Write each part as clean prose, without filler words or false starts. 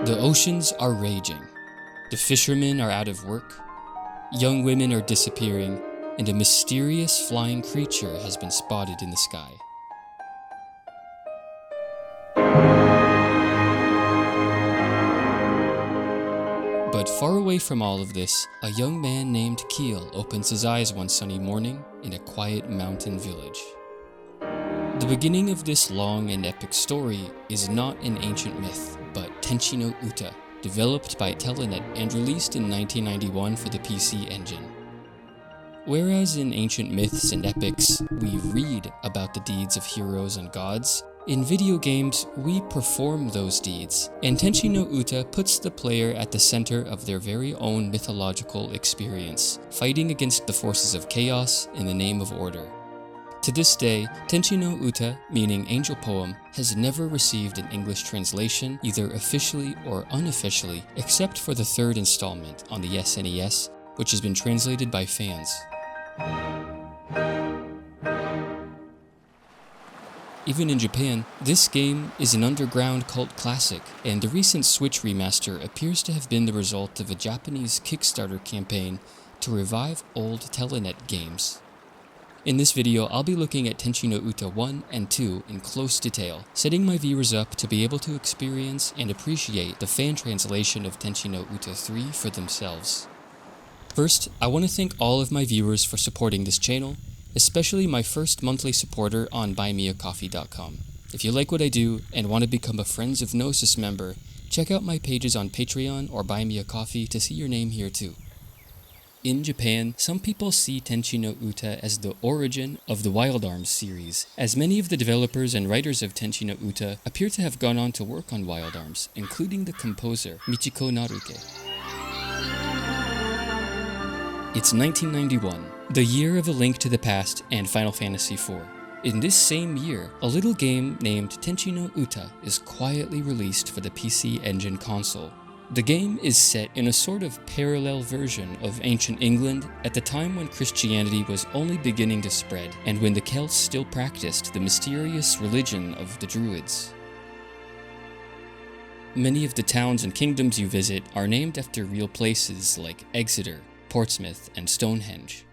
The oceans are raging. The fishermen are out of work. Young women are disappearing, and a mysterious flying creature has been spotted in the sky. But far away from all of this, a young man named Keel opens his eyes one sunny morning in a quiet mountain village. The beginning of this long and epic story is not an ancient myth, but Tenshi No Uta, developed by Telenet and released in 1991 for the PC Engine. Whereas in ancient myths and epics, we read about the deeds of heroes and gods, in video games, we perform those deeds, and Tenshi No Uta puts the player at the center of their very own mythological experience, fighting against the forces of chaos in the name of order. To this day, Tenshi No Uta, meaning angel poem, has never received an English translation, either officially or unofficially, except for the third installment on the SNES, which has been translated by fans. Even in Japan, this game is an underground cult classic, and the recent Switch remaster appears to have been the result of a Japanese Kickstarter campaign to revive old Telenet games. In this video, I'll be looking at Tenshi No Uta 1 and 2 in close detail, setting my viewers up to be able to experience and appreciate the fan translation of Tenshi No Uta 3 for themselves. First, I want to thank all of my viewers for supporting this channel, especially my first monthly supporter on buymeacoffee.com. If you like what I do and want to become a Friends of Gnosis member, check out my pages on Patreon or Buy Me a Coffee to see your name here too. In Japan, some people see Tenshi No Uta as the origin of the Wild Arms series, as many of the developers and writers of Tenshi No Uta appear to have gone on to work on Wild Arms, including the composer Michiko Naruke. It's 1991, the year of A Link to the Past and Final Fantasy IV. In this same year, a little game named Tenshi No Uta is quietly released for the PC Engine console. The game is set in a sort of parallel version of ancient England at the time when Christianity was only beginning to spread and when the Celts still practiced the mysterious religion of the Druids. Many of the towns and kingdoms you visit are named after real places like Exeter, Portsmouth, and Stonehenge.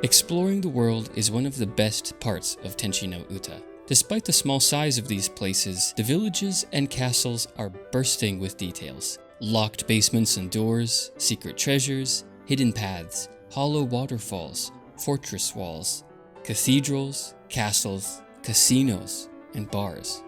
Exploring the world is one of the best parts of Tenshi No Uta. Despite the small size of these places, the villages and castles are bursting with details. Locked basements and doors, secret treasures, hidden paths, hollow waterfalls, fortress walls, cathedrals, castles, casinos, and bars.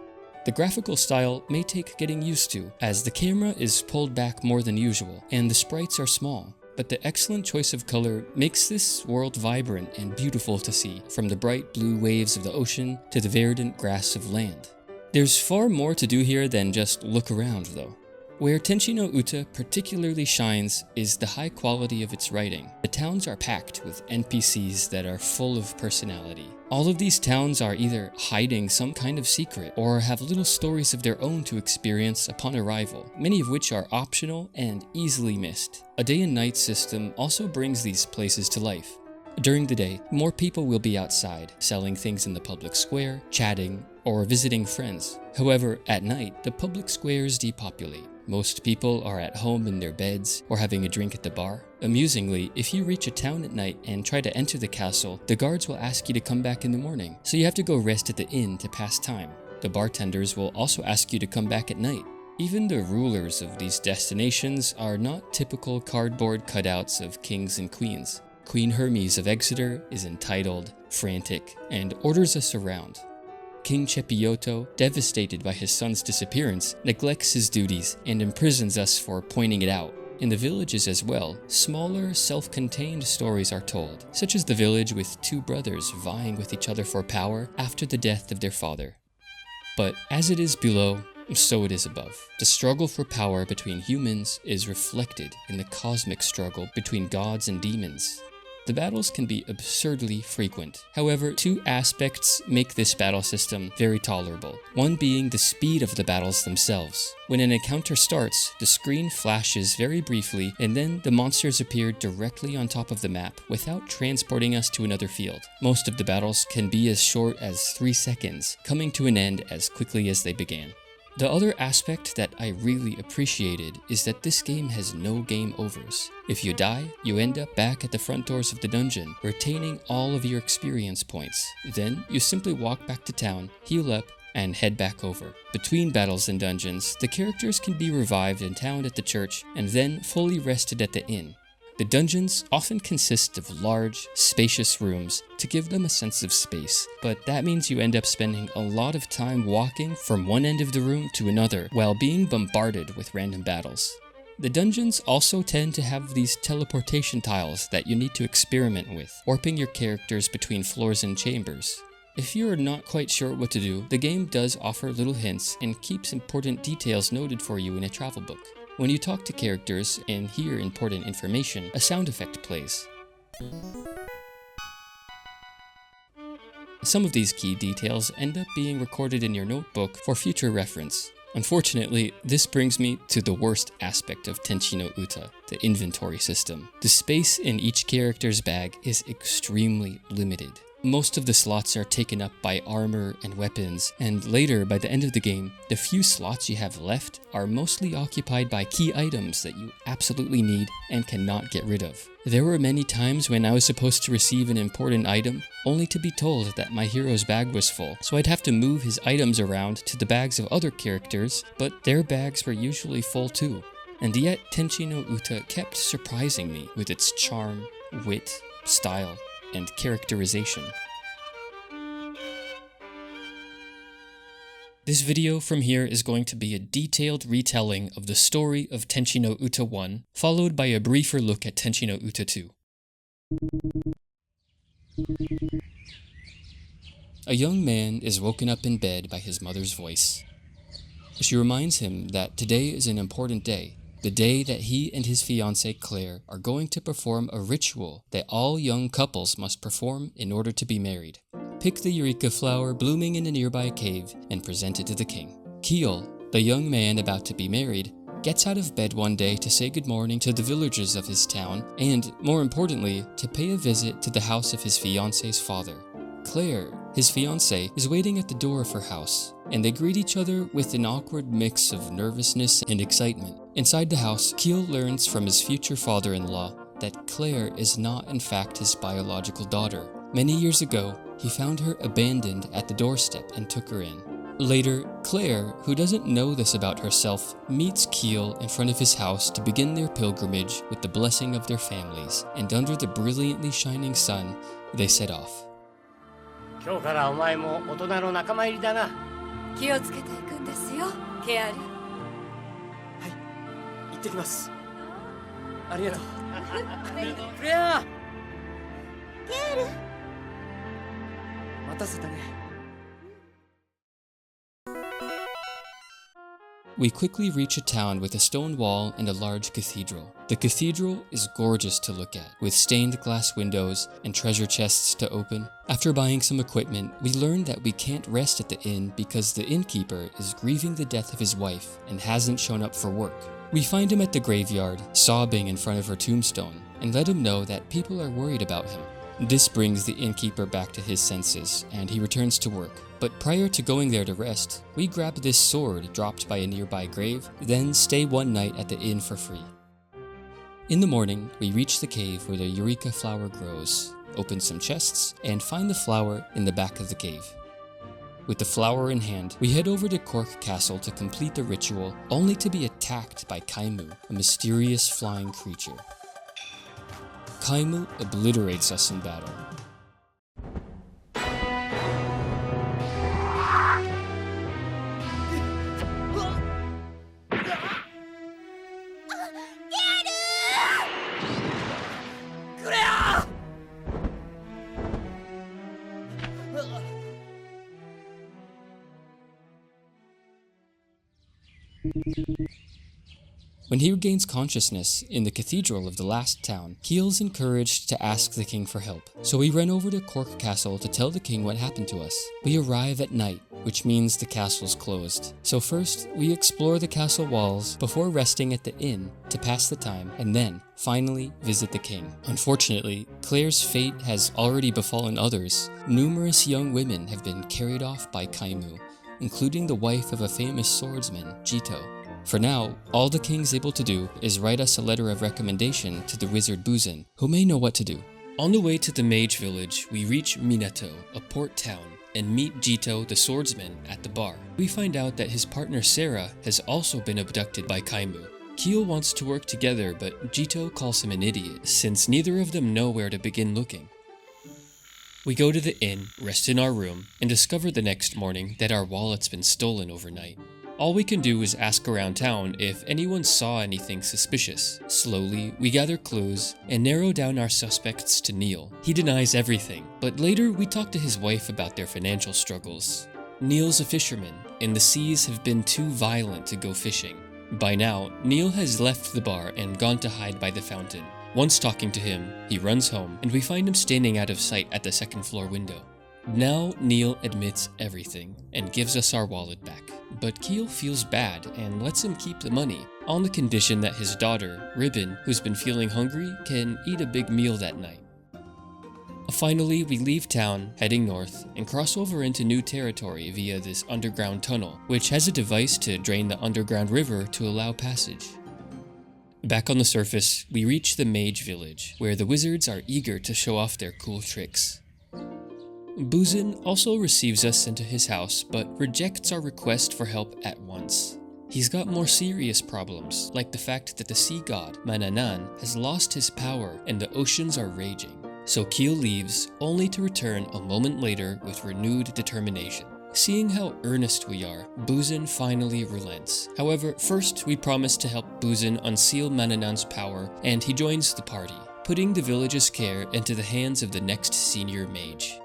The graphical style may take getting used to, as the camera is pulled back more than usual, and the sprites are small. But the excellent choice of color makes this world vibrant and beautiful to see, from the bright blue waves of the ocean to the verdant grass of land. There's far more to do here than just look around, though. Where Tenshi No Uta particularly shines is the high quality of its writing. The towns are packed with NPCs that are full of personality. All of these towns are either hiding some kind of secret or have little stories of their own to experience upon arrival, many of which are optional and easily missed. A day and night system also brings these places to life. During the day, more people will be outside, selling things in the public square, chatting, or visiting friends. However, at night, the public squares depopulate. Most people are at home in their beds or having a drink at the bar. Amusingly, if you reach a town at night and try to enter the castle, the guards will ask you to come back in the morning, so you have to go rest at the inn to pass time. The bartenders will also ask you to come back at night. Even the rulers of these destinations are not typical cardboard cutouts of kings and queens. Queen Hermes of Exeter is entitled, frantic, and orders us around. King Chepioto, devastated by his son's disappearance, neglects his duties and imprisons us for pointing it out. In the villages as well, smaller, self-contained stories are told, such as the village with two brothers vying with each other for power after the death of their father. But as it is below, so it is above. The struggle for power between humans is reflected in the cosmic struggle between gods and demons. The battles can be absurdly frequent. However, two aspects make this battle system very tolerable, one being the speed of the battles themselves. When an encounter starts, the screen flashes very briefly, and then the monsters appear directly on top of the map without transporting us to another field. Most of the battles can be as short as 3 seconds, coming to an end as quickly as they began. The other aspect that I really appreciated is that this game has no game overs. If you die, you end up back at the front doors of the dungeon, retaining all of your experience points. Then, you simply walk back to town, heal up, and head back over. Between battles and dungeons, the characters can be revived in town at the church, and then fully rested at the inn. The dungeons often consist of large, spacious rooms to give them a sense of space, but that means you end up spending a lot of time walking from one end of the room to another while being bombarded with random battles. The dungeons also tend to have these teleportation tiles that you need to experiment with, warping your characters between floors and chambers. If you're not quite sure what to do, the game does offer little hints and keeps important details noted for you in a travel book. When you talk to characters and hear important information, a sound effect plays. Some of these key details end up being recorded in your notebook for future reference. Unfortunately, this brings me to the worst aspect of Tenshi No Uta, the inventory system. The space in each character's bag is extremely limited. Most of the slots are taken up by armor and weapons, and later, by the end of the game, the few slots you have left are mostly occupied by key items that you absolutely need and cannot get rid of. There were many times when I was supposed to receive an important item, only to be told that my hero's bag was full, so I'd have to move his items around to the bags of other characters, but their bags were usually full too. And yet, Tenshi No Uta kept surprising me with its charm, wit, style, and characterization. This video from here is going to be a detailed retelling of the story of Tenshi No Uta 1, followed by a briefer look at Tenshi No Uta 2. A young man is woken up in bed by his mother's voice. She reminds him that today is an important day, the day that he and his fiancée Claire are going to perform a ritual that all young couples must perform in order to be married. Pick the eureka flower blooming in a nearby cave and present it to the king. Keel, the young man about to be married, gets out of bed one day to say good morning to the villagers of his town and, more importantly, to pay a visit to the house of his fiancée's father. Claire, his fiancée, is waiting at the door of her house, and they greet each other with an awkward mix of nervousness and excitement. Inside the house, Keel learns from his future father-in-law that Claire is not in fact his biological daughter. Many years ago, he found her abandoned at the doorstep and took her in. Later, Claire, who doesn't know this about herself, meets Keel in front of his house to begin their pilgrimage with the blessing of their families, and under the brilliantly shining sun, they set off. 今日からお前も大人の仲間入りだな。気をつけていくんですよ、ケアリ。はい、行ってきます。ありがとう。クレア。ケール。待たせたね。We quickly reach a town with a stone wall and a large cathedral. The cathedral is gorgeous to look at, with stained glass windows and treasure chests to open. After buying some equipment, we learn that we can't rest at the inn because the innkeeper is grieving the death of his wife and hasn't shown up for work. We find him at the graveyard, sobbing in front of her tombstone, and let him know that people are worried about him. This brings the innkeeper back to his senses, and he returns to work. But prior to going there to rest, we grab this sword dropped by a nearby grave, then stay one night at the inn for free. In the morning, we reach the cave where the eureka flower grows, open some chests, and find the flower in the back of the cave. With the flower in hand, we head over to Cork Castle to complete the ritual, only to be attacked by Kaimu, a mysterious flying creature. Kaimu obliterates us in battle. When he regains consciousness in the cathedral of the last town, Keel's encouraged to ask the king for help. So we run over to Cork Castle to tell the king what happened to us. We arrive at night, which means the castle's closed. So first, we explore the castle walls before resting at the inn to pass the time, and then, finally, visit the king. Unfortunately, Claire's fate has already befallen others. Numerous young women have been carried off by Kaimu, including the wife of a famous swordsman, Jito. For now, all the king's able to do is write us a letter of recommendation to the wizard Buzin, who may know what to do. On the way to the mage village, we reach Minato, a port town, and meet Jito the swordsman at the bar. We find out that his partner Sarah has also been abducted by Kaimu. Keel wants to work together, but Jito calls him an idiot, since neither of them know where to begin looking. We go to the inn, rest in our room, and discover the next morning that our wallet's been stolen overnight. All we can do is ask around town if anyone saw anything suspicious. Slowly, we gather clues and narrow down our suspects to Neil. He denies everything, but later we talk to his wife about their financial struggles. Neil's a fisherman, and the seas have been too violent to go fishing. By now, Neil has left the bar and gone to hide by the fountain. Once talking to him, he runs home, and we find him standing out of sight at the second floor window. Now Neil admits everything and gives us our wallet back, but Keel feels bad and lets him keep the money, on the condition that his daughter, Ribbon, who's been feeling hungry, can eat a big meal that night. Finally, we leave town, heading north, and cross over into new territory via this underground tunnel, which has a device to drain the underground river to allow passage. Back on the surface, we reach the mage village, where the wizards are eager to show off their cool tricks. Buzin also receives us into his house, but rejects our request for help at once. He's got more serious problems, like the fact that the sea god, Mananan, has lost his power and the oceans are raging. So Keel leaves, only to return a moment later with renewed determination. Seeing how earnest we are, Buzin finally relents. However, first we promise to help Buzin unseal Mananan's power, and he joins the party, putting the village's care into the hands of the next senior mage.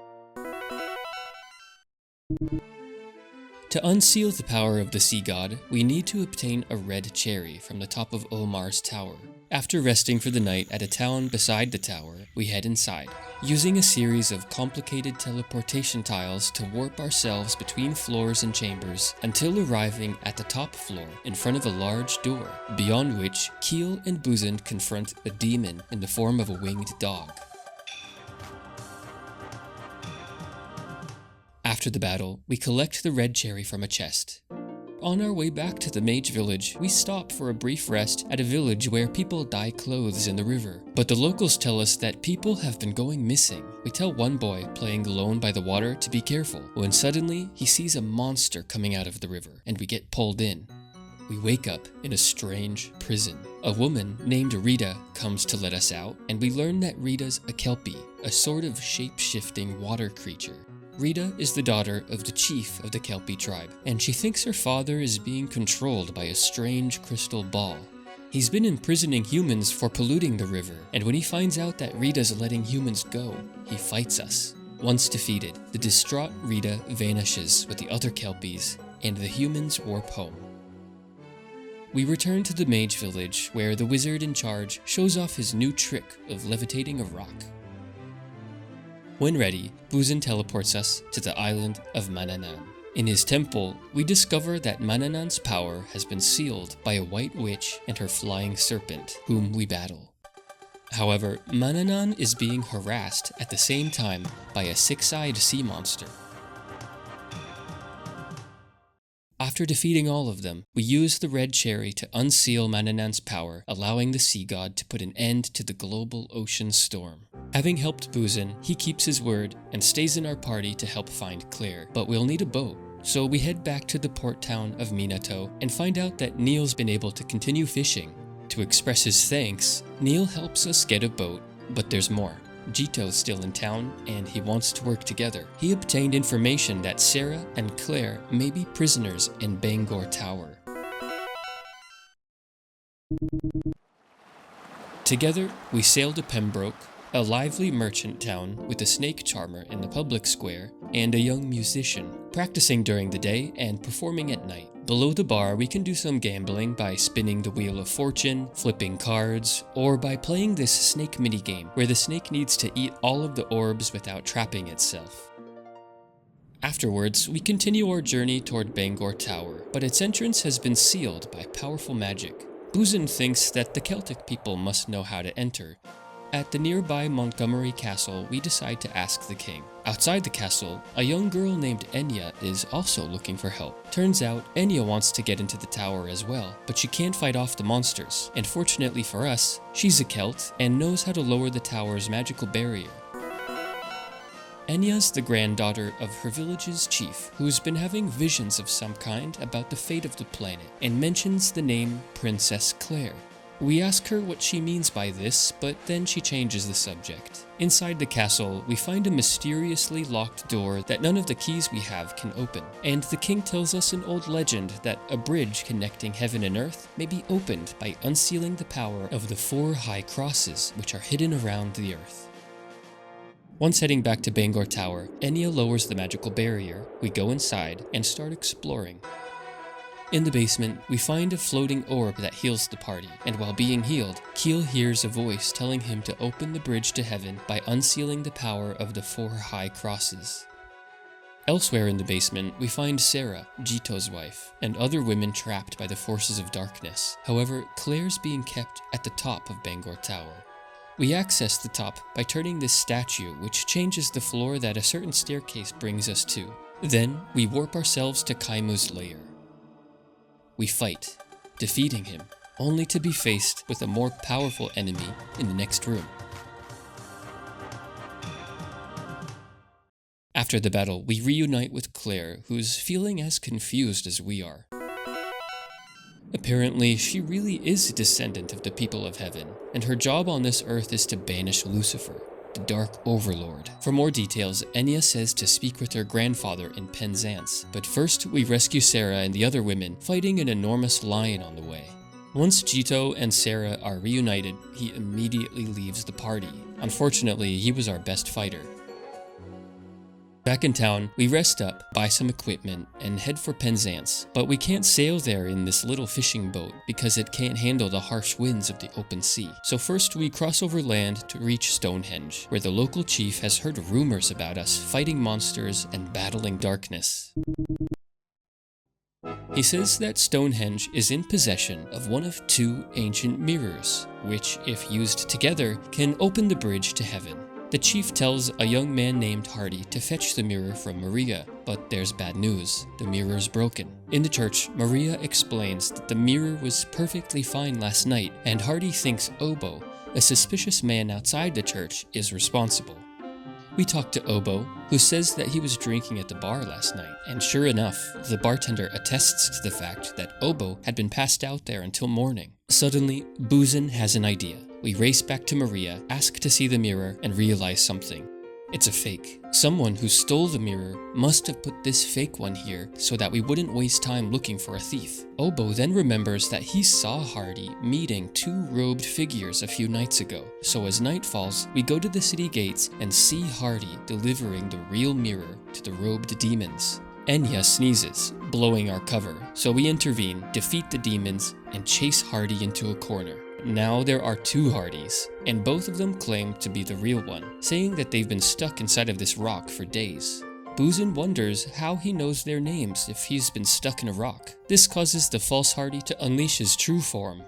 To unseal the power of the sea god, we need to obtain a red cherry from the top of Omar's tower. After resting for the night at a town beside the tower, we head inside, using a series of complicated teleportation tiles to warp ourselves between floors and chambers until arriving at the top floor in front of a large door, beyond which Keel and Buzin confront a demon in the form of a winged dog. After the battle, we collect the red cherry from a chest. On our way back to the mage village, we stop for a brief rest at a village where people dye clothes in the river. But the locals tell us that people have been going missing. We tell one boy playing alone by the water to be careful, when suddenly he sees a monster coming out of the river, and we get pulled in. We wake up in a strange prison. A woman named Rita comes to let us out, and we learn that Rita's a kelpie, a sort of shape-shifting water creature. Rita is the daughter of the chief of the Kelpie tribe, and she thinks her father is being controlled by a strange crystal ball. He's been imprisoning humans for polluting the river, and when he finds out that Rita's letting humans go, he fights us. Once defeated, the distraught Rita vanishes with the other Kelpies, and the humans warp home. We return to the mage village, where the wizard in charge shows off his new trick of levitating a rock. When ready, Buzin teleports us to the island of Mananan. In his temple, we discover that Mananan's power has been sealed by a white witch and her flying serpent, whom we battle. However, Mananan is being harassed at the same time by a six-eyed sea monster. After defeating all of them, we use the red cherry to unseal Mananan's power, allowing the sea god to put an end to the global ocean storm. Having helped Buzin, he keeps his word and stays in our party to help find Claire, but we'll need a boat. So we head back to the port town of Minato and find out that Neil's been able to continue fishing. To express his thanks, Neil helps us get a boat, but there's more. Jito's still in town, and he wants to work together. He obtained information that Sarah and Claire may be prisoners in Bangor Tower. Together, we sail to Pembroke, a lively merchant town with a snake charmer in the public square and a young musician, practicing during the day and performing at night. Below the bar, we can do some gambling by spinning the Wheel of Fortune, flipping cards, or by playing this snake minigame where the snake needs to eat all of the orbs without trapping itself. Afterwards, we continue our journey toward Bangor Tower, but its entrance has been sealed by powerful magic. Buzin thinks that the Celtic people must know how to enter, At the nearby Montgomery Castle, we decide to ask the king. Outside the castle, a young girl named Enya is also looking for help. Turns out, Enya wants to get into the tower as well, but she can't fight off the monsters. And fortunately for us, she's a Celt and knows how to lower the tower's magical barrier. Enya's the granddaughter of her village's chief, who's been having visions of some kind about the fate of the planet, and mentions the name Princess Claire. We ask her what she means by this, but then she changes the subject. Inside the castle, we find a mysteriously locked door that none of the keys we have can open, and the king tells us an old legend that a bridge connecting heaven and earth may be opened by unsealing the power of the 4 high crosses which are hidden around the earth. Once heading back to Bangor Tower, Enya lowers the magical barrier, we go inside and start exploring. In the basement, we find a floating orb that heals the party, and while being healed, Keel hears a voice telling him to open the bridge to heaven by unsealing the power of the 4 high crosses. Elsewhere in the basement, we find Sarah, Jito's wife, and other women trapped by the forces of darkness. However, Claire's being kept at the top of Bangor Tower. We access the top by turning this statue, which changes the floor that a certain staircase brings us to. Then, we warp ourselves to Kaimu's lair. We fight, defeating him, only to be faced with a more powerful enemy in the next room. After the battle, we reunite with Claire, who's feeling as confused as we are. Apparently, she really is a descendant of the people of heaven, and her job on this earth is to banish Lucifer, the Dark Overlord. For more details, Enya says to speak with her grandfather in Penzance, but first we rescue Sarah and the other women, fighting an enormous lion on the way. Once Jito and Sarah are reunited, he immediately leaves the party. Unfortunately, he was our best fighter. Back in town, we rest up, buy some equipment, and head for Penzance, but we can't sail there in this little fishing boat because it can't handle the harsh winds of the open sea. So first we cross over land to reach Stonehenge, where the local chief has heard rumors about us fighting monsters and battling darkness. He says that Stonehenge is in possession of one of 2 ancient mirrors, which, if used together, can open the bridge to heaven. The chief tells a young man named Hardy to fetch the mirror from Maria, but there's bad news. The mirror's broken. In the church, Maria explains that the mirror was perfectly fine last night, and Hardy thinks Obo, a suspicious man outside the church, is responsible. We talk to Obo, who says that he was drinking at the bar last night, and sure enough, the bartender attests to the fact that Obo had been passed out there until morning. Suddenly, Boozin has an idea. We race back to Maria, ask to see the mirror, and realize something. It's a fake. Someone who stole the mirror must have put this fake one here so that we wouldn't waste time looking for a thief. Obo then remembers that he saw Hardy meeting 2 robed figures a few nights ago. So as night falls, we go to the city gates and see Hardy delivering the real mirror to the robed demons. Enya sneezes, blowing our cover, so we intervene, defeat the demons, and chase Hardy into a corner. Now there are 2 Hardys, and both of them claim to be the real one, saying that they've been stuck inside of this rock for days. Boozin wonders how he knows their names if he's been stuck in a rock. This causes the false Hardy to unleash his true form.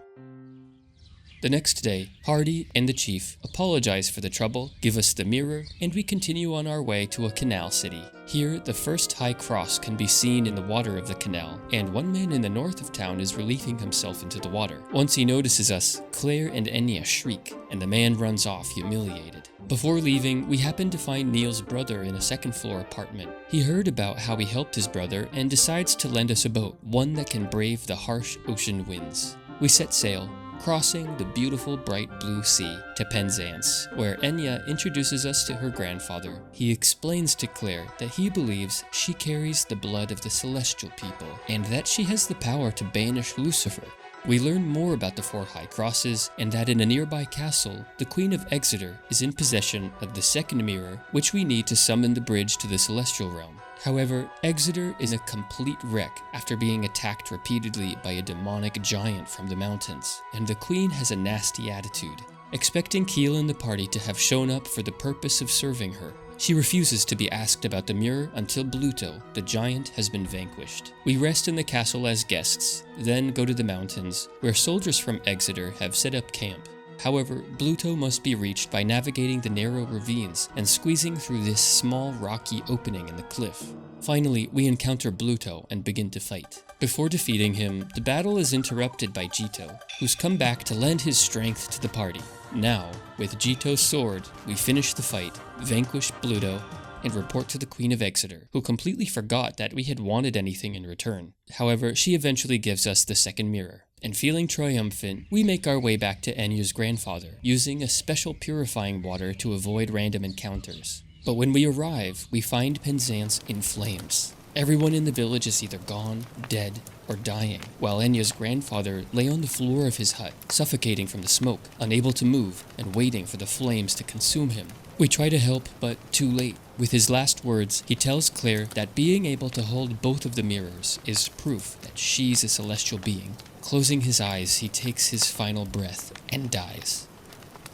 The next day, Hardy and the chief apologize for the trouble, give us the mirror, and we continue on our way to a canal city. Here, the first high cross can be seen in the water of the canal, and one man in the north of town is relieving himself into the water. Once he notices us, Claire and Enya shriek, and the man runs off humiliated. Before leaving, we happen to find Neil's brother in a second-floor apartment. He heard about how we helped his brother and decides to lend us a boat, one that can brave the harsh ocean winds. We set sail, crossing the beautiful bright blue sea to Penzance, where Enya introduces us to her grandfather. He explains to Claire that he believes she carries the blood of the celestial people, and that she has the power to banish Lucifer. We learn more about the 4 high crosses, and that in a nearby castle, the Queen of Exeter is in possession of the second mirror, which we need to summon the bridge to the celestial realm. However, Exeter is a complete wreck after being attacked repeatedly by a demonic giant from the mountains, and the Queen has a nasty attitude, expecting Keel and the party to have shown up for the purpose of serving her. She refuses to be asked about the mirror until Bluto, the giant, has been vanquished. We rest in the castle as guests, then go to the mountains, where soldiers from Exeter have set up camp. However, Bluto must be reached by navigating the narrow ravines and squeezing through this small rocky opening in the cliff. Finally, we encounter Bluto and begin to fight. Before defeating him, the battle is interrupted by Jito, who's come back to lend his strength to the party. Now, with Jito's sword, we finish the fight, vanquish Bluto, and report to the Queen of Exeter, who completely forgot that we had wanted anything in return. However, she eventually gives us the second mirror, and feeling triumphant, we make our way back to Enya's grandfather, using a special purifying water to avoid random encounters. But when we arrive, we find Penzance in flames. Everyone in the village is either gone, dead, or dying, while Enya's grandfather lay on the floor of his hut, suffocating from the smoke, unable to move, and waiting for the flames to consume him. We try to help, but too late. With his last words, he tells Claire that being able to hold both of the mirrors is proof that she's a celestial being. Closing his eyes, he takes his final breath and dies.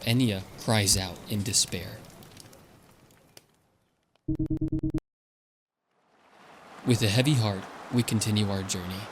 Enya cries out in despair. With a heavy heart, we continue our journey.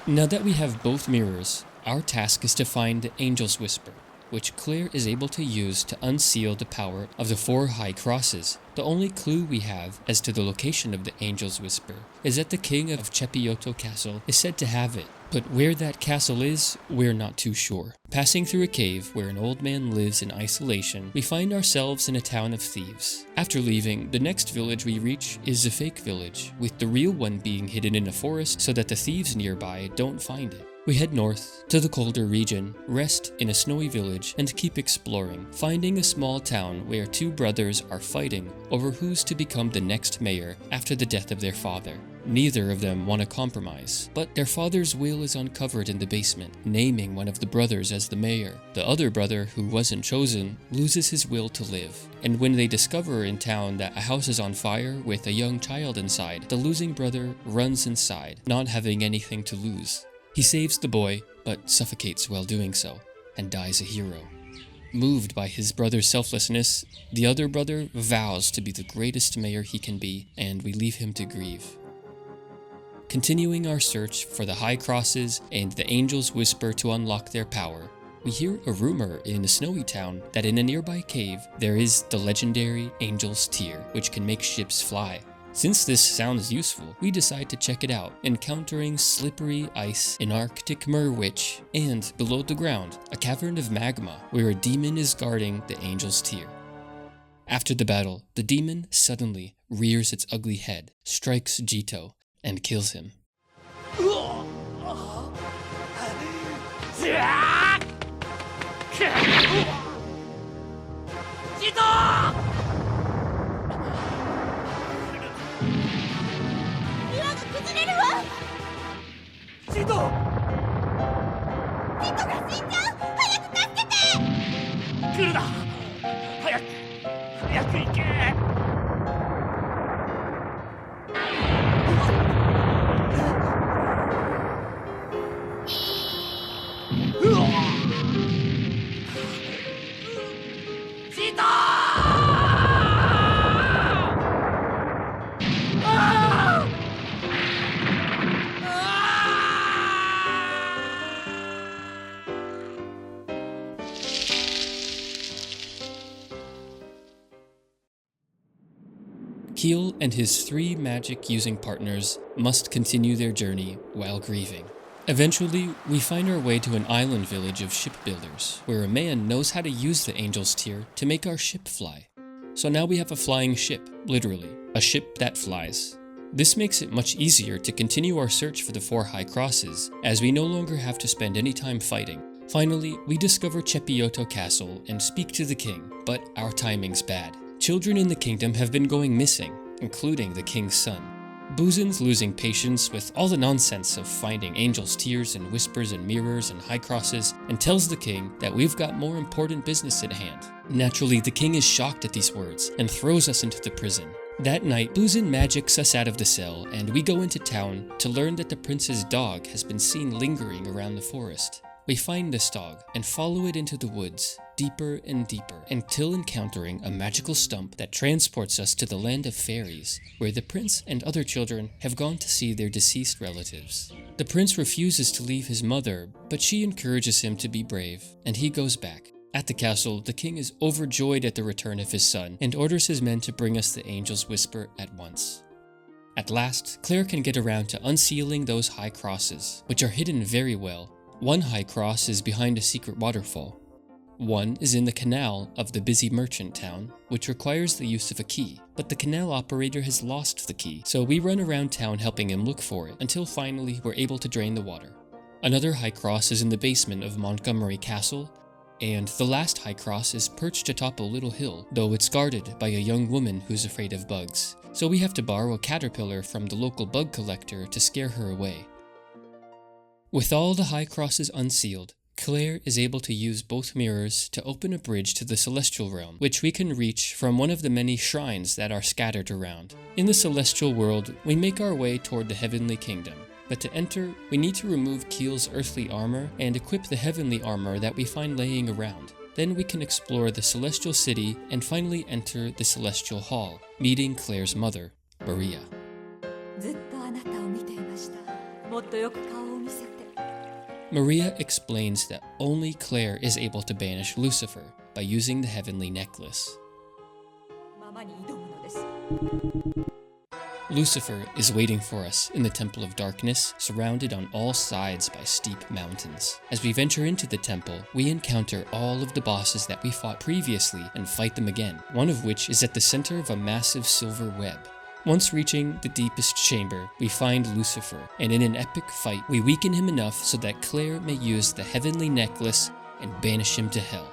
Now that we have both mirrors, our task is to find the Angel's Whisper, which Claire is able to use to unseal the power of the 4 high crosses. The only clue we have as to the location of the Angel's Whisper is that the king of Chepiyoto Castle is said to have it, but where that castle is, we're not too sure. Passing through a cave where an old man lives in isolation, we find ourselves in a town of thieves. After leaving, the next village we reach is a fake village, with the real one being hidden in a forest so that the thieves nearby don't find it. We head north to the colder region, rest in a snowy village, and keep exploring, finding a small town where 2 brothers are fighting over who's to become the next mayor after the death of their father. Neither of them want to compromise, but their father's will is uncovered in the basement, naming one of the brothers as the mayor. The other brother, who wasn't chosen, loses his will to live, and when they discover in town that a house is on fire with a young child inside, the losing brother runs inside, not having anything to lose. He saves the boy, but suffocates while doing so, and dies a hero. Moved by his brother's selflessness, the other brother vows to be the greatest mayor he can be, and we leave him to grieve. Continuing our search for the high crosses and the Angel's Whisper to unlock their power, we hear a rumor in a snowy town that in a nearby cave there is the legendary Angel's Tear, which can make ships fly. Since this sounds useful, we decide to check it out, encountering slippery ice, an Arctic mer-witch, and below the ground, a cavern of magma where a demon is guarding the Angel's Tear. After the battle, the demon suddenly rears its ugly head, strikes Jito, and kills him. Keel and his 3 magic-using partners must continue their journey while grieving. Eventually, we find our way to an island village of shipbuilders, where a man knows how to use the Angel's Tear to make our ship fly. So now we have a flying ship, literally, a ship that flies. This makes it much easier to continue our search for the 4 high crosses, as we no longer have to spend any time fighting. Finally, we discover Chepiyoto Castle and speak to the king, but our timing's bad. Children in the kingdom have been going missing, including the king's son. Buzin's losing patience with all the nonsense of finding Angel's Tears and whispers and mirrors and high crosses, and tells the king that we've got more important business at hand. Naturally, the king is shocked at these words and throws us into the prison. That night, Buzin magics us out of the cell, and we go into town to learn that the prince's dog has been seen lingering around the forest. We find this dog and follow it into the woods, deeper and deeper, until encountering a magical stump that transports us to the land of fairies, where the prince and other children have gone to see their deceased relatives. The prince refuses to leave his mother, but she encourages him to be brave, and he goes back. At the castle, the king is overjoyed at the return of his son and orders his men to bring us the Angel's Whisper at once. At last, Claire can get around to unsealing those high crosses, which are hidden very well. One high cross is behind a secret waterfall. One is in the canal of the busy merchant town, which requires the use of a key, but the canal operator has lost the key, so we run around town helping him look for it until finally we're able to drain the water. Another high cross is in the basement of Montgomery Castle, and the last high cross is perched atop a little hill, though it's guarded by a young woman who's afraid of bugs, so we have to borrow a caterpillar from the local bug collector to scare her away. With all the high crosses unsealed, Claire is able to use both mirrors to open a bridge to the celestial realm, which we can reach from one of the many shrines that are scattered around. In the celestial world, we make our way toward the heavenly kingdom, but to enter, we need to remove Keel's earthly armor and equip the heavenly armor that we find laying around. Then we can explore the celestial city and finally enter the celestial hall, meeting Claire's mother, Maria. ずっとあなたを見ていました。もっとよく顔を見せて。 Maria explains that only Claire is able to banish Lucifer by using the heavenly necklace. ママに挑むのです。 Lucifer is waiting for us in the Temple of Darkness, surrounded on all sides by steep mountains. As we venture into the temple, we encounter all of the bosses that we fought previously and fight them again, one of which is at the center of a massive silver web. Once reaching the deepest chamber, we find Lucifer, and in an epic fight, we weaken him enough so that Claire may use the heavenly necklace and banish him to hell.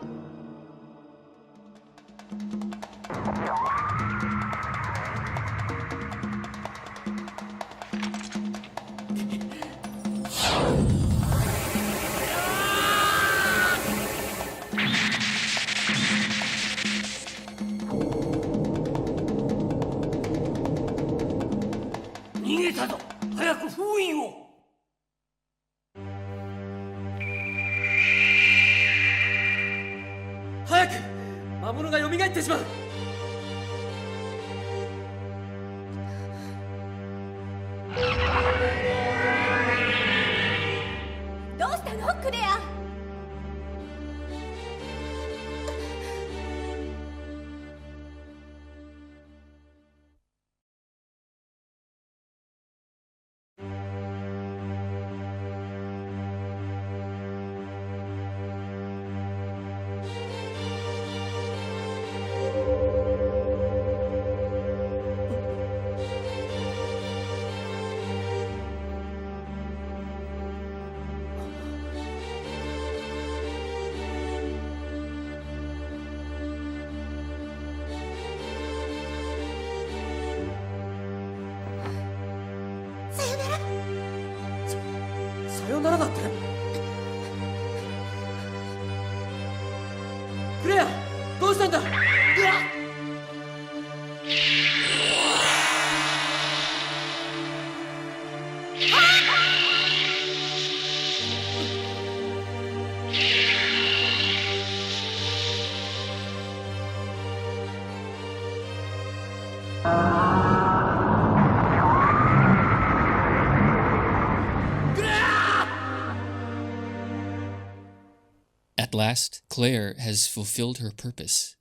At last, Claire has fulfilled her purpose.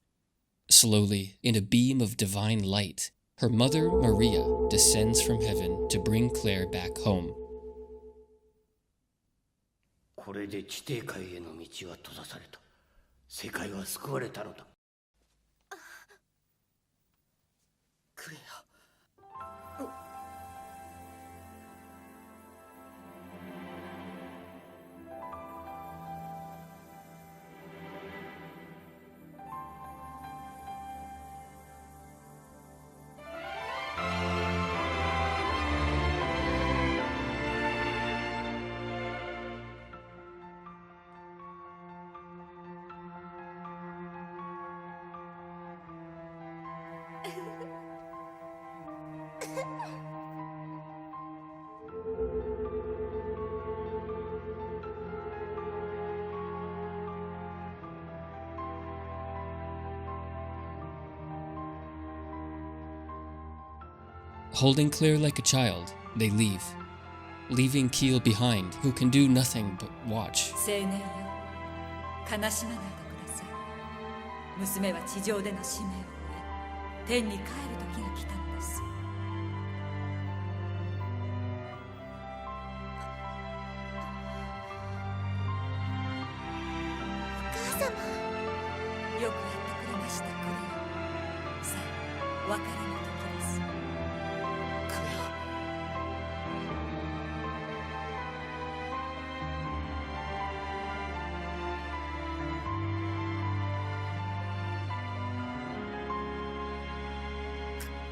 Slowly, in a beam of divine light, her mother, Maria, descends from heaven to bring Claire back home. これで地底界への道は閉ざされた。世界は救われたのだ。クレア。Holding Claire like a child, they leave, leaving Keel behind, who can do nothing but watch. 青年よ、悲しまないでください。娘は地上での使命を終え天に帰る時が来たのです。お母様、よくやってくれました、クレア。さあ、別れの時です。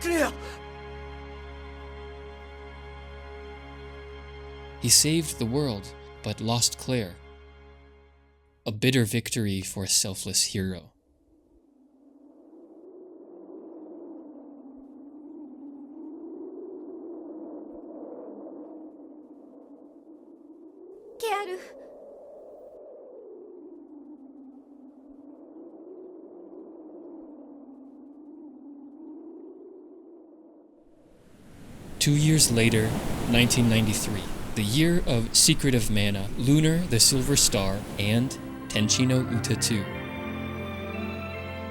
クレア。He saved the world, but lost Claire. A bitter victory for a selfless hero. ケアル。2 years later, 1993, the year of Secret of Mana, Lunar the Silver Star, and Tenshi no Uta 2.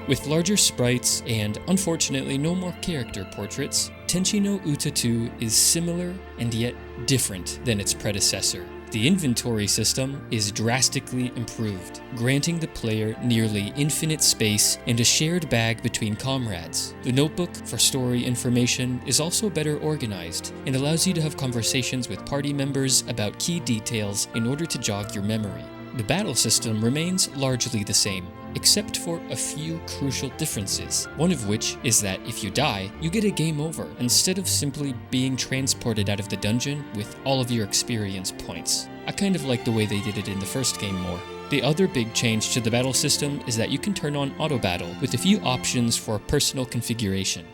With larger sprites and, unfortunately, no more character portraits, Tenshi no Uta 2 is similar and yet different than its predecessor. The inventory system is drastically improved, granting the player nearly infinite space and a shared bag between comrades. The notebook for story information is also better organized and allows you to have conversations with party members about key details in order to jog your memory. The battle system remains largely the same, except for a few crucial differences, one of which is that if you die, you get a game over instead of simply being transported out of the dungeon with all of your experience points. I kind of like the way they did it in the first game more. The other big change to the battle system is that you can turn on auto battle with a few options for personal configuration.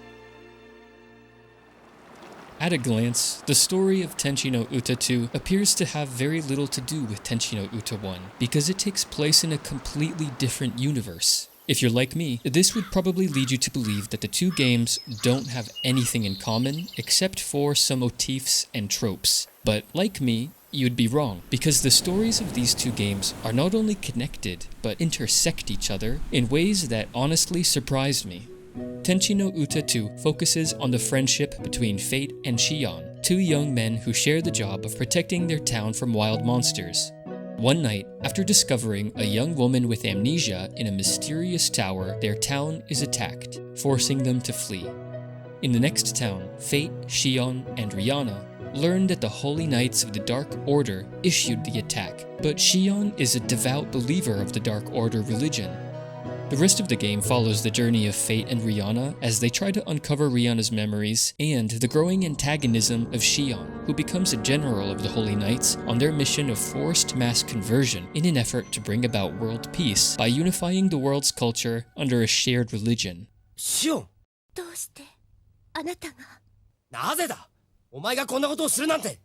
At a glance, the story of Tenshi no Uta 2 appears to have very little to do with Tenshi no Uta 1, because it takes place in a completely different universe. If you're like me, this would probably lead you to believe that the two games don't have anything in common except for some motifs and tropes. But like me, you'd be wrong, because the stories of these two games are not only connected, but intersect each other in ways that honestly surprised me. Tenshi no Uta 2 focuses on the friendship between Fate and Shion, two young men who share the job of protecting their town from wild monsters. One night, after discovering a young woman with amnesia in a mysterious tower, their town is attacked, forcing them to flee. In the next town, Fate, Shion, and Rihanna learn that the Holy Knights of the Dark Order issued the attack, but Shion is a devout believer of the Dark Order religion. The rest of the game follows the journey of Fate and Rihanna as they try to uncover Rihanna's memories and the growing antagonism of Shion, who becomes a general of the Holy Knights on their mission of forced mass conversion in an effort to bring about world peace by unifying the world's culture under a shared religion. シオン、どうしてあなたが。なぜだ。お前がこんなことをするなんて。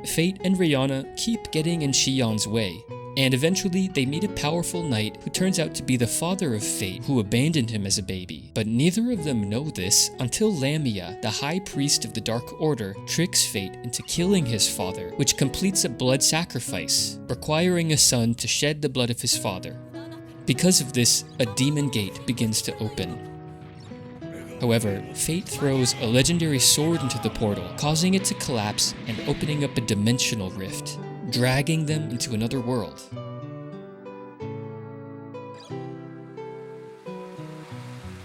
Fate and Rihanna keep getting in Shion's way, and eventually they meet a powerful knight who turns out to be the father of Fate, who abandoned him as a baby. But neither of them know this until Lamia, the high priest of the Dark Order, tricks Fate into killing his father, which completes a blood sacrifice, requiring a son to shed the blood of his father. Because of this, a demon gate begins to open. However, Fate throws a legendary sword into the portal, causing it to collapse and opening up a dimensional rift, dragging them into another world.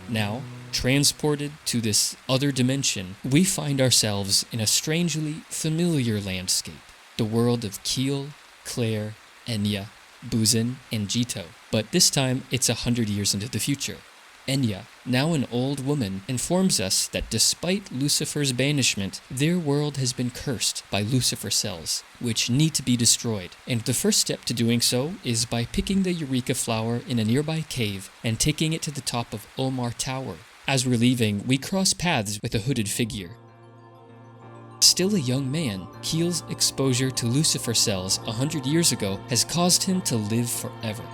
Now, transported to this other dimension, we find ourselves in a strangely familiar landscape, the world of Kiel, Claire, Enya, Buzen, and Jito. But this time, it's 100 years into the future. Enya, now an old woman, informs us that despite Lucifer's banishment, their world has been cursed by Lucifer cells, which need to be destroyed. And the first step to doing so is by picking the Eureka flower in a nearby cave and taking it to the top of Omar Tower. As we're leaving, we cross paths with a hooded figure. Still a young man, Kiel's exposure to Lucifer cells 100 years ago has caused him to live forever.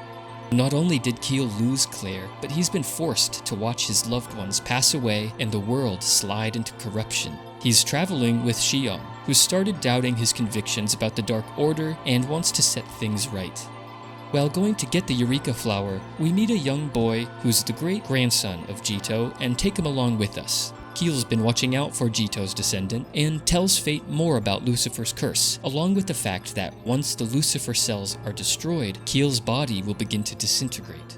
Not only did Kiel lose Claire, but he's been forced to watch his loved ones pass away and the world slide into corruption. He's traveling with Shion, who started doubting his convictions about the Dark Order and wants to set things right. While going to get the Eureka flower, we meet a young boy who's the great-grandson of Jito and take him along with us. Keel's been watching out for Jito's descendant and tells Fate more about Lucifer's curse, along with the fact that once the Lucifer cells are destroyed, Keel's body will begin to disintegrate.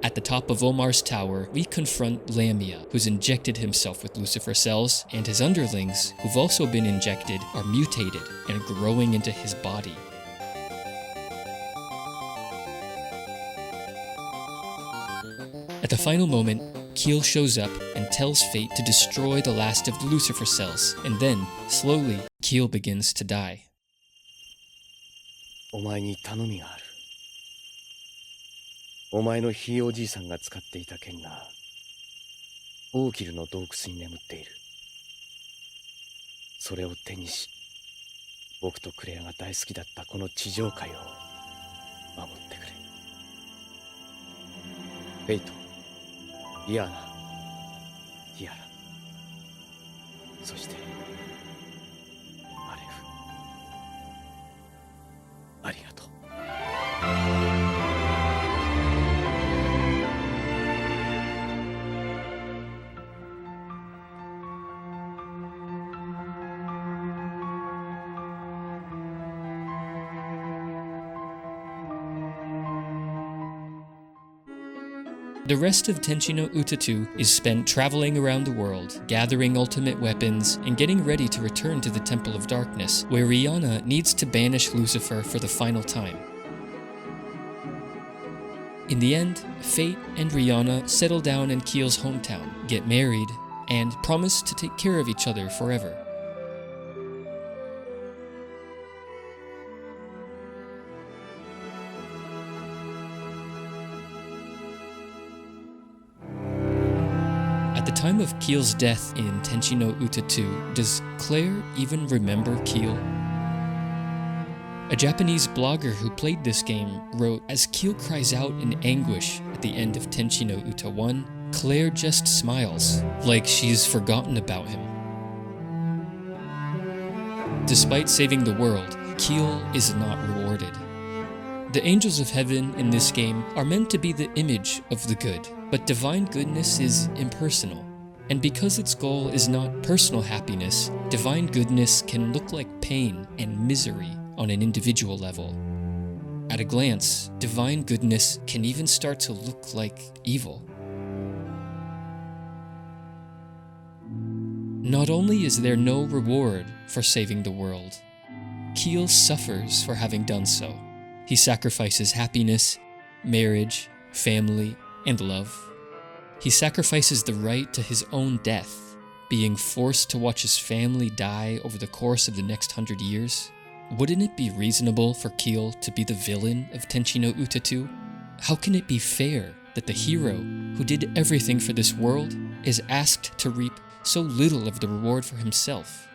At the top of Omar's tower, we confront Lamia, who's injected himself with Lucifer cells, and his underlings, who've also been injected, are mutated and growing into his body. At the final moment, Keel shows up and tells Fate to destroy the last of the Lucifer cells, and then, slowly, Keel begins to die. お前に頼みがある。お前のひいおじいさんが使っていた剣がオーキルの洞窟に眠っている。それを手にし、僕とクレアが大好きだったこの地上界を守ってくれ。フェイト、イアーナ、ティアラ、そしてアレフ、ありがとう。The rest of Tenshi no Uta 2 is spent traveling around the world, gathering ultimate weapons, and getting ready to return to the Temple of Darkness, where Rihanna needs to banish Lucifer for the final time. In the end, Fate and Rihanna settle down in Keel's hometown, get married, and promise to take care of each other forever. At the time of Keel's death in Tenshi no Uta 2, does Claire even remember Keel? A Japanese blogger who played this game wrote, "As Keel cries out in anguish at the end of Tenshi no Uta 1, Claire just smiles, like she's forgotten about him." Despite saving the world, Keel is not rewarded. The angels of heaven in this game are meant to be the image of the good, but divine goodness is impersonal. And because its goal is not personal happiness, divine goodness can look like pain and misery on an individual level. At a glance, divine goodness can even start to look like evil. Not only is there no reward for saving the world, Keel suffers for having done so. He sacrifices happiness, marriage, family, and love. He sacrifices the right to his own death, being forced to watch his family die over the course of the next 100 years. Wouldn't it be reasonable for Keel to be the villain of Tenshi no Uta 2? How can it be fair that the hero, who did everything for this world, is asked to reap so little of the reward for himself?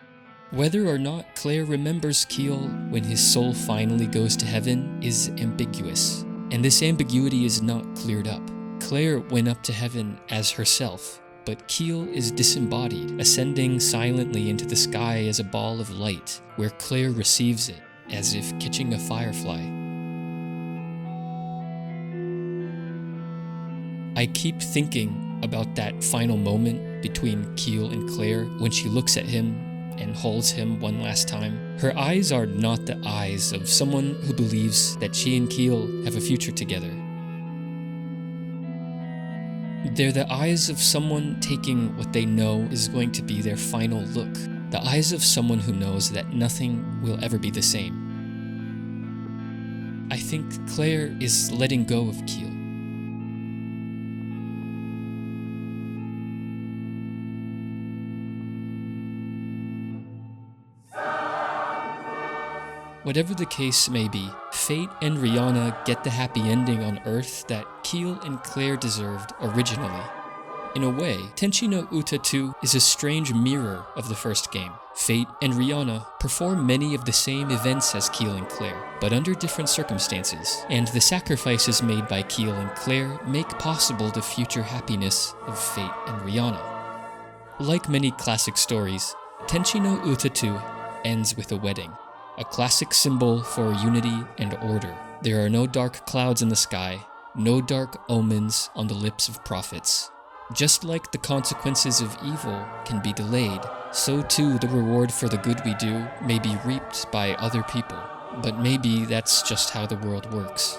Whether or not Claire remembers Keel when his soul finally goes to heaven is ambiguous, and this ambiguity is not cleared up. Claire went up to heaven as herself, but Keel is disembodied, ascending silently into the sky as a ball of light, where Claire receives it, as if catching a firefly. I keep thinking about that final moment between Keel and Claire when she looks at him and holds him one last time. Her eyes are not the eyes of someone who believes that she and Keel have a future together. They're the eyes of someone taking what they know is going to be their final look. The eyes of someone who knows that nothing will ever be the same. I think Claire is letting go of Keel. Whatever the case may be, Fate and Rihanna get the happy ending on Earth that Keel and Claire deserved originally. In a way, Tenshi no Uta 2 is a strange mirror of the first game. Fate and Rihanna perform many of the same events as Keel and Claire, but under different circumstances, and the sacrifices made by Keel and Claire make possible the future happiness of Fate and Rihanna. Like many classic stories, Tenshi no Uta 2 ends with a wedding. a classic symbol for unity and order. There are no dark clouds in the sky, no dark omens on the lips of prophets. Just like the consequences of evil can be delayed, so too the reward for the good we do may be reaped by other people. But maybe that's just how the world works.